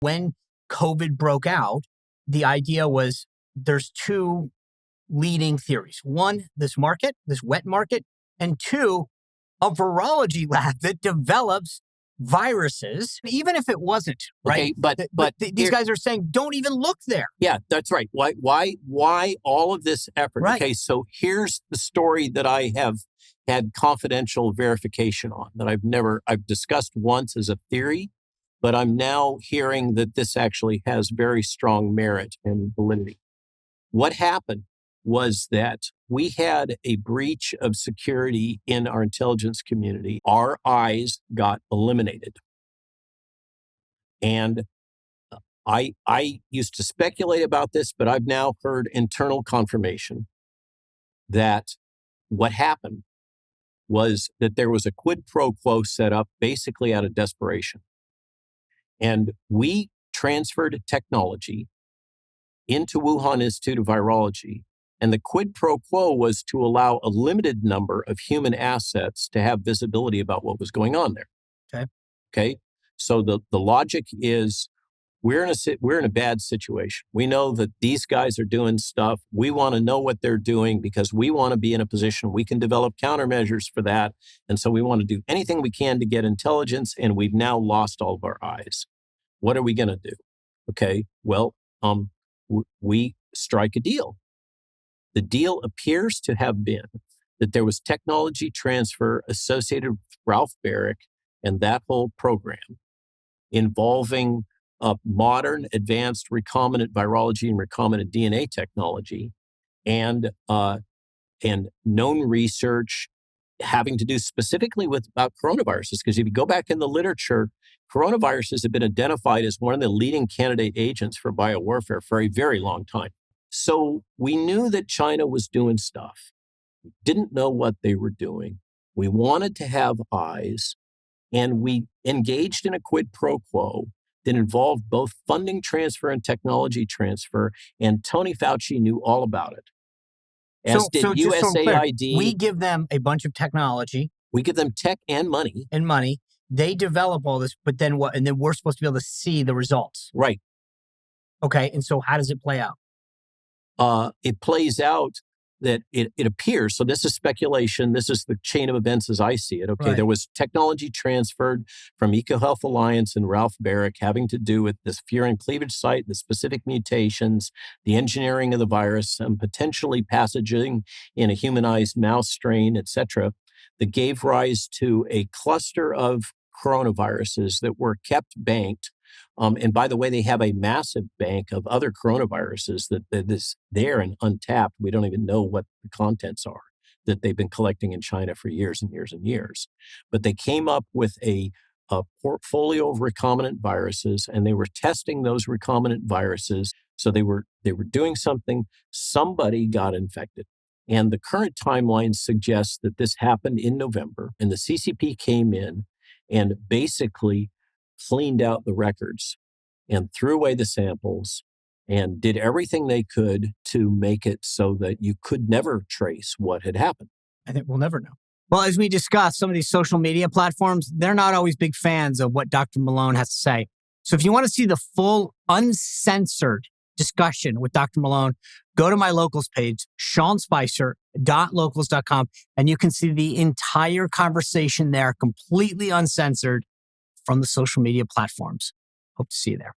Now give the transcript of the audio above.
When COVID broke out, the idea was there's two leading theories. One, this market, this wet market, and two, a virology lab that develops viruses, even if it wasn't, right? Okay, but these guys are saying, don't even look there. Yeah, that's right. Why all of this effort? Right. Okay, so here's the story that I have had confidential verification on that I've discussed once as a theory, but I'm now hearing that this actually has very strong merit and validity. What happened was that we had a breach of security in our intelligence community. Our eyes got eliminated. And I used to speculate about this, but I've now heard internal confirmation that what happened was that there was a quid pro quo set up basically out of desperation. And we transferred technology into Wuhan Institute of Virology. And the quid pro quo was to allow a limited number of human assets to have visibility about what was going on there. Okay. So the logic is we're in a bad situation. We know that these guys are doing stuff. We want to know what they're doing because we want to be in a position we can develop countermeasures for that. And so we want to do anything we can to get intelligence. And we've now lost all of our eyes. What are we going to do? Okay. Well, we strike a deal. The deal appears to have been that there was technology transfer associated with Ralph Barrick and that whole program involving modern advanced recombinant virology and recombinant DNA technology and known research having to do specifically about coronaviruses. Because if you go back in the literature, coronaviruses have been identified as one of the leading candidate agents for biowarfare for a very long time. So we knew that China was doing stuff. We didn't know what they were doing. We wanted to have eyes, and we engaged in a quid pro quo that involved both funding transfer and technology transfer, and Tony Fauci knew all about it. As did USAID. We give them a bunch of technology. We give them tech and money. They develop all this, but then what? And then we're supposed to be able to see the results. Right. Okay, and so how does it play out? It plays out that it appears, so this is speculation, this is the chain of events as I see it, okay? Right. There was technology transferred from EcoHealth Alliance and Ralph Barrick having to do with this furin cleavage site, the specific mutations, the engineering of the virus, and potentially passaging in a humanized mouse strain, et cetera, that gave rise to a cluster of coronaviruses that were kept banked. And by the way, they have a massive bank of other coronaviruses that is there and untapped. We don't even know what the contents are that they've been collecting in China for years and years and years. But they came up with a portfolio of recombinant viruses, and they were testing those recombinant viruses. So they were doing something. Somebody got infected. And the current timeline suggests that this happened in November, and the CCP came in and basically cleaned out the records and threw away the samples and did everything they could to make it so that you could never trace what had happened. I think we'll never know. Well, as we discussed, some of these social media platforms, they're not always big fans of what Dr. Malone has to say. So if you want to see the full uncensored discussion with Dr. Malone, go to my locals page, seanspicer.locals.com, and you can see the entire conversation there, completely uncensored, from the social media platforms. Hope to see you there.